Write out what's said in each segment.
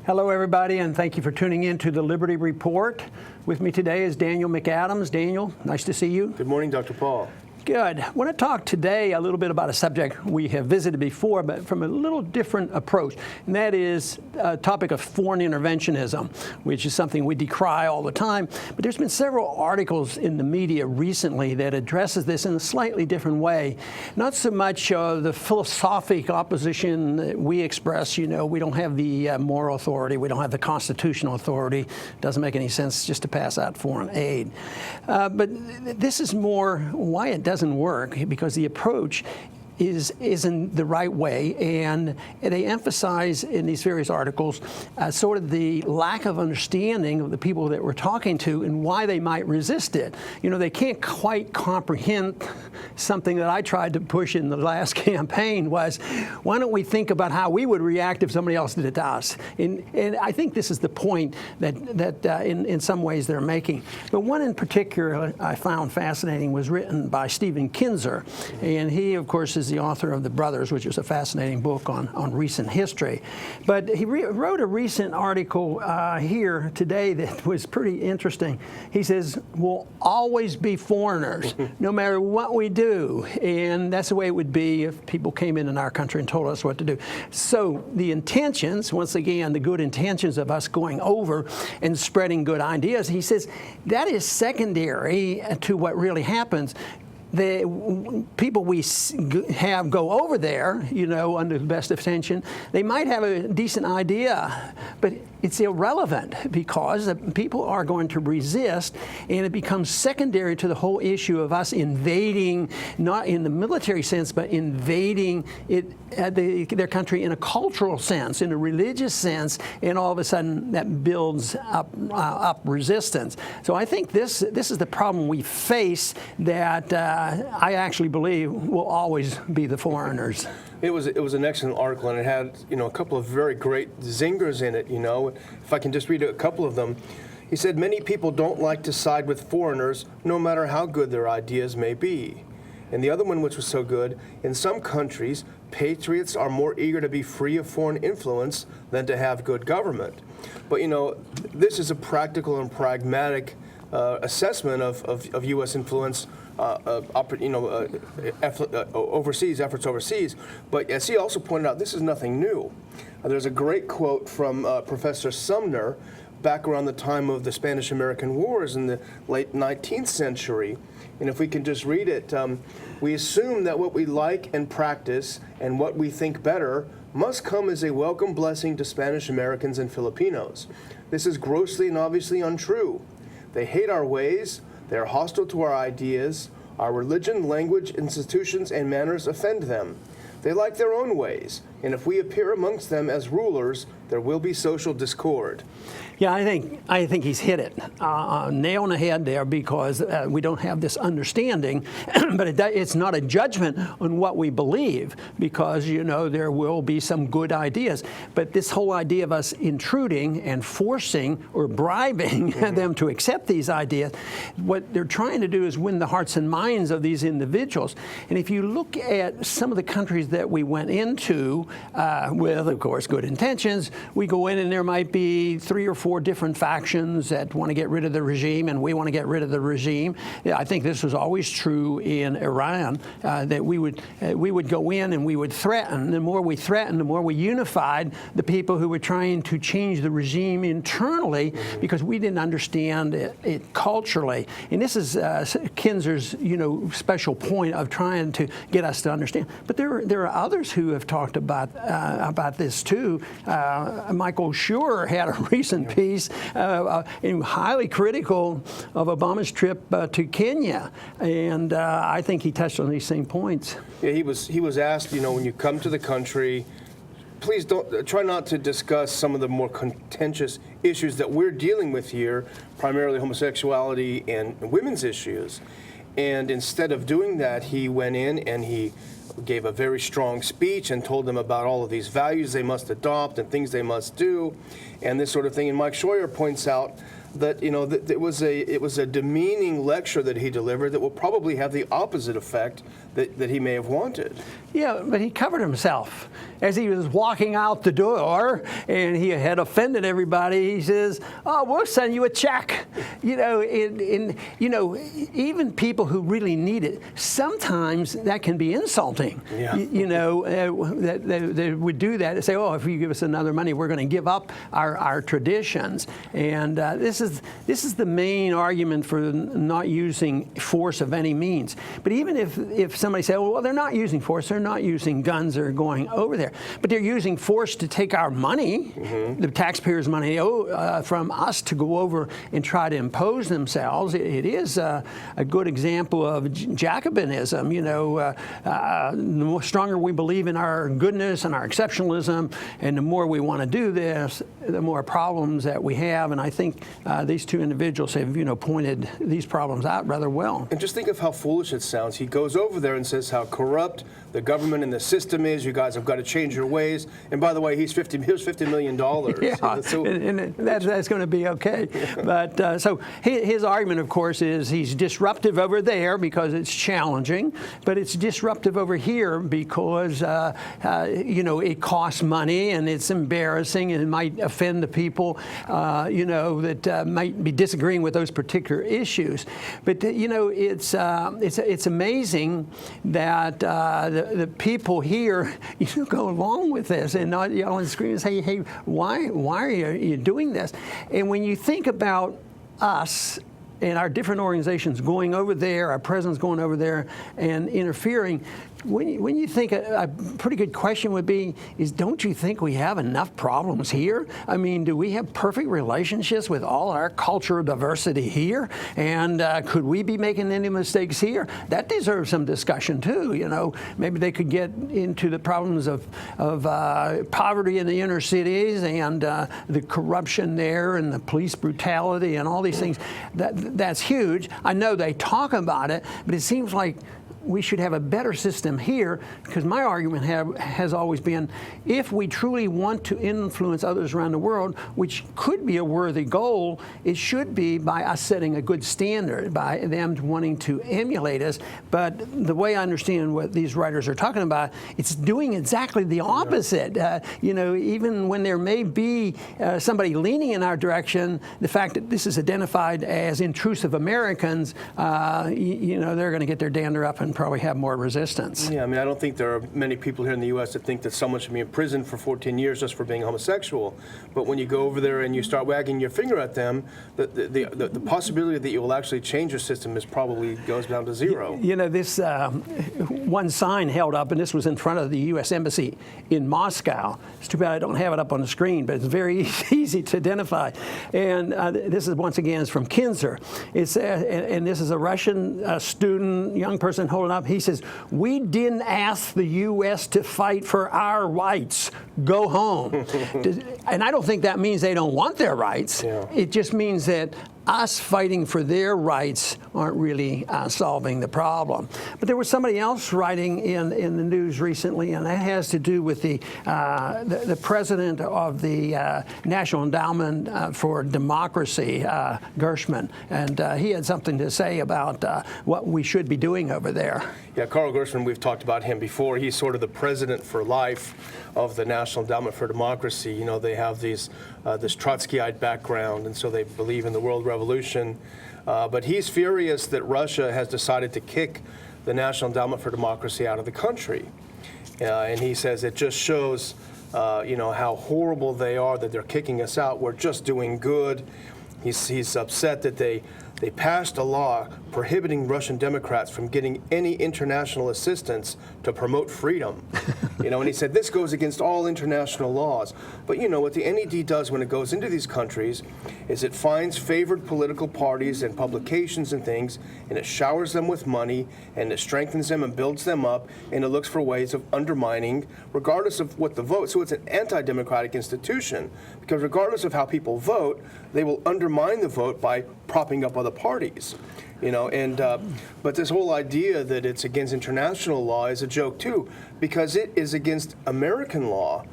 Hello, everybody, and thank you for tuning in to the Liberty Report. With me today is Daniel McAdams. Daniel, nice to see you. Good morning, Dr. Paul. Good. I want to talk today a little bit about a subject we have visited before, but from a little different approach, and that is a topic of foreign interventionism, which is something we decry all the time. But there's been several articles in the media recently that addresses this in a slightly different way. Not so much the philosophic opposition that we express. You know, we don't have the moral authority. We don't have the constitutional authority. It doesn't make any sense just to pass out foreign aid. But this is more why it doesn't work, because the approach isn't the right way, and they emphasize in these various articles sort of the lack of understanding of the people that we're talking to and why they might resist it. You know, they can't quite comprehend something that I tried to push in the last campaign was, why don't we think about how we would react if somebody else did it to us? And I think this is the point that in some ways they're making. But one in particular I found fascinating was written by Stephen Kinzer, and he, of course, is the author of The Brothers, which is a fascinating book on recent history. But he wrote a recent article here today that was pretty interesting. He says, we'll always be foreigners, no matter what we do. And that's the way it would be if people came in our country and told us what to do. So the intentions, once again, the good intentions of us going over and spreading good ideas, he says, that is secondary to what really happens. The people we have go over there, you know, under the best intention, they might have a decent idea, but it's irrelevant because the people are going to resist, and it becomes secondary to the whole issue of us invading, not in the military sense, but invading their country in a cultural sense, in a religious sense, and all of a sudden that builds up resistance. So I think this is the problem we face that I actually believe will always be the foreigners. It was an excellent article, and it had, you know, a couple of very great zingers in it, you know. If I can just read a couple of them. He said, many people don't like to side with foreigners, no matter how good their ideas may be. And the other one, which was so good, in some countries, patriots are more eager to be free of foreign influence than to have good government. But, you know, this is a practical and pragmatic assessment of U.S. influence efforts overseas. But as he also pointed out, this is nothing new. There's a great quote from Professor Sumner back around the time of the Spanish-American Wars in the late 19th century. And if we can just read it, we assume that what we like and practice and what we think better must come as a welcome blessing to Spanish Americans and Filipinos. This is grossly and obviously untrue. They hate our ways. They are hostile to our ideas. Our religion, language, institutions, and manners offend them. They like their own ways, and if we appear amongst them as rulers, there will be social discord. Yeah, I think he's hit it nail on the head there, because we don't have this understanding, but it's not a judgment on what we believe, because, you know, there will be some good ideas. But this whole idea of us intruding and forcing or bribing them to accept these ideas, what they're trying to do is win the hearts and minds of these individuals. And if you look at some of the countries that we went into with, of course, good intentions, we go in and there might be 3 or 4 different factions that want to get rid of the regime, and we want to get rid of the regime. Yeah, I think this was always true in Iran, that we would go in and we would threaten. The more we threatened, the more we unified the people who were trying to change the regime internally, because we didn't understand it culturally. And this is Kinzer's, you know, special point of trying to get us to understand. But there are others who have talked about this too. Michael Schur had a recent piece highly critical of Obama's trip to Kenya, and I think he touched on these same points. Yeah, he was asked, you know, when you come to the country, please don't try not to discuss some of the more contentious issues that we're dealing with here, primarily homosexuality and women's issues. And instead of doing that, he went in and he gave a very strong speech and told them about all of these values they must adopt and things they must do and this sort of thing. And Mike Scheuer points out that that it was a demeaning lecture that he delivered that will probably have the opposite effect that he may have wanted. Yeah, but he covered himself as he was walking out the door, and he had offended everybody. He says, "Oh, we'll send you a check." Even people who really need it, sometimes that can be insulting. Yeah. They would do that and say, "Oh, if you give us another money, we're going to give up our traditions." And this is the main argument for not using force of any means. But even if somebody said, "Well, they're not using force, they're not using guns, they're going over there, but they're using force to take our money, the taxpayers' money, from us to go over and try to impose themselves." It is a good example of Jacobinism. The stronger we believe in our goodness and our exceptionalism, and the more we want to do this, the more problems that we have. And I think these two individuals have, pointed these problems out rather well. And just think of how foolish it sounds. He goes over there and says how corrupt the government and the system is. You guys have got to change your ways. And by the way, here's $50 million. Yeah, So, and that's going to be okay. But so his argument, of course, is he's disruptive over there because it's challenging, but it's disruptive over here because it costs money and it's embarrassing and it might offend the people that might be disagreeing with those particular issues. But it's amazing that the people here go along with this and not yell and scream and say, "Hey, why are you doing this?" And when you think about us and our different organizations going over there, our president's going over there and interfering, when you think a pretty good question would be, don't you think we have enough problems here? I mean, do we have perfect relationships with all our cultural diversity here? And could we be making any mistakes here? That deserves some discussion too. Maybe they could get into the problems of poverty in the inner cities and the corruption there and the police brutality and all these things. That's huge. I know they talk about it, but it seems like we should have a better system here, because my argument has always been, if we truly want to influence others around the world, which could be a worthy goal, it should be by us setting a good standard, by them wanting to emulate us. But the way I understand what these writers are talking about, it's doing exactly the opposite. Even when there may be somebody leaning in our direction, the fact that this is identified as intrusive Americans, they're going to get their dander up and probably have more resistance. Yeah, I mean, I don't think there are many people here in the U.S. that think that someone should be in prison for 14 years just for being homosexual. But when you go over there and you start wagging your finger at them, the possibility that you will actually change your system probably goes down to zero. This one sign held up, and this was in front of the U.S. Embassy in Moscow. It's too bad I don't have it up on the screen, but it's very easy to identify. And this is, once again, is from Kinzer. It's and this is a Russian student, young person holding up. He says, "We didn't ask the U.S. to fight for our rights. Go home." And I don't think that means they don't want their rights. Yeah. It just means that us fighting for their rights aren't really solving the problem. But there was somebody else writing in the news recently, and that has to do with the president of the National Endowment for Democracy, Gershman, and he had something to say about what we should be doing over there. Yeah, Carl Gershman, we've talked about him before. He's sort of the president for life of the National Endowment for Democracy. They have this Trotskyite background, and so they believe in the world revolution. But he's furious that Russia has decided to kick the National Endowment for Democracy out of the country. And he says it just shows, how horrible they are that they're kicking us out. We're just doing good. He's upset that they passed a law prohibiting Russian Democrats from getting any international assistance to promote freedom. And he said this goes against all international laws. But what the NED does when it goes into these countries is it finds favored political parties and publications and things, and it showers them with money, and it strengthens them and builds them up, and it looks for ways of undermining, regardless of what the vote. So it's an anti-democratic institution, because regardless of how people vote, they will undermine the vote by propping up other parties. But this whole idea that it's against international law is a joke too, because it is against American law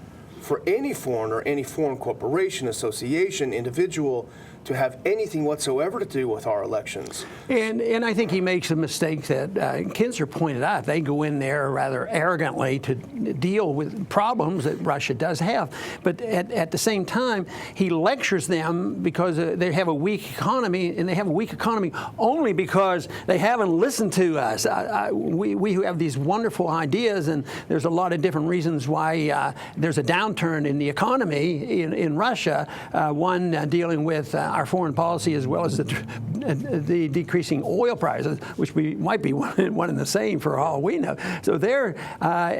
for any foreigner, any foreign corporation, association, individual to have anything whatsoever to do with our elections. And I think he makes a mistake that Kinzer pointed out. They go in there rather arrogantly to deal with problems that Russia does have. But at the same time, he lectures them because they have a weak economy, and they have a weak economy only because they haven't listened to us. We have these wonderful ideas, and there's a lot of different reasons why there's a downturn in the economy in Russia. One dealing with our foreign policy, as well as the decreasing oil prices, which might be one and the same for all we know. So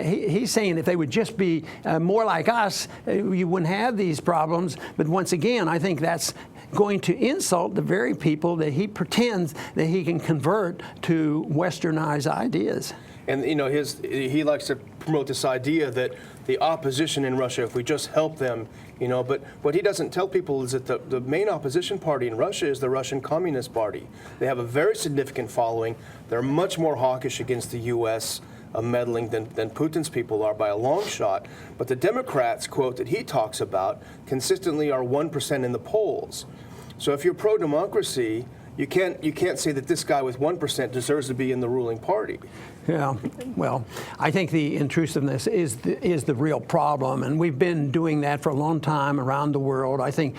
he's saying if they would just be more like us, you wouldn't have these problems. But once again, I think that's going to insult the very people that he pretends that he can convert to westernized ideas. And he likes to promote this idea that the opposition in Russia, if we just help them, but what he doesn't tell people is that the main opposition party in Russia is the Russian Communist Party. They have a very significant following. They're much more hawkish against the U.S. Meddling than Putin's people are by a long shot. But the Democrats, quote, that he talks about consistently are 1% in the polls. So if you're pro-democracy, you can't say that this guy with 1% deserves to be in the ruling party. Yeah, well, I think the intrusiveness is the real problem, and we've been doing that for a long time around the world. I think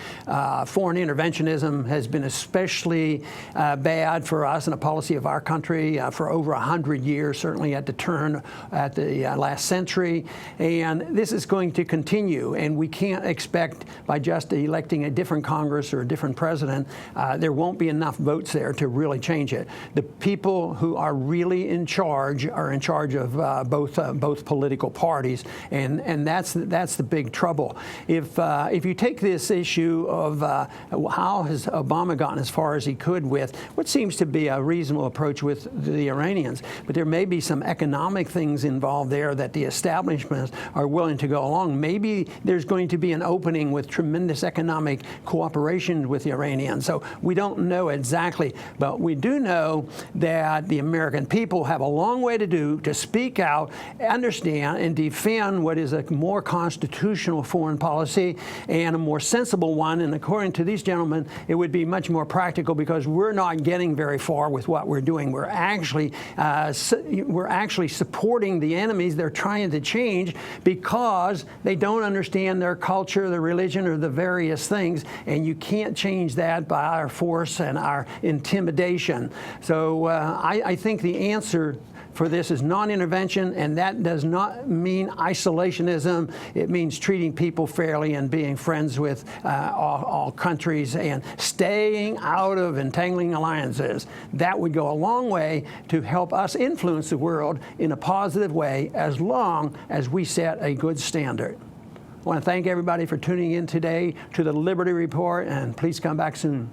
foreign interventionism has been especially bad for us in a policy of our country for over 100 years, certainly at the turn at the last century, and this is going to continue, and we can't expect by just electing a different Congress or a different president, there won't be enough votes there to really change it. The people who are really in charge are in charge of both political parties, and that's the big trouble. If you take this issue of how has Obama gotten as far as he could with what seems to be a reasonable approach with the Iranians, but there may be some economic things involved there that the establishments are willing to go along. Maybe there's going to be an opening with tremendous economic cooperation with the Iranians. So we don't know exactly, but we do know that the American people have a long way to do to speak out, understand, and defend what is a more constitutional foreign policy and a more sensible one. And according to these gentlemen, it would be much more practical because we're not getting very far with what we're doing. We're actually supporting the enemies they're trying to change because they don't understand their culture, their religion, or the various things. And you can't change that by our force and our intimidation. So I think the answer for this is non-intervention, and that does not mean isolationism. It means treating people fairly and being friends with all countries and staying out of entangling alliances. That would go a long way to help us influence the world in a positive way as long as we set a good standard. I want to thank everybody for tuning in today to the Liberty Report, and please come back soon.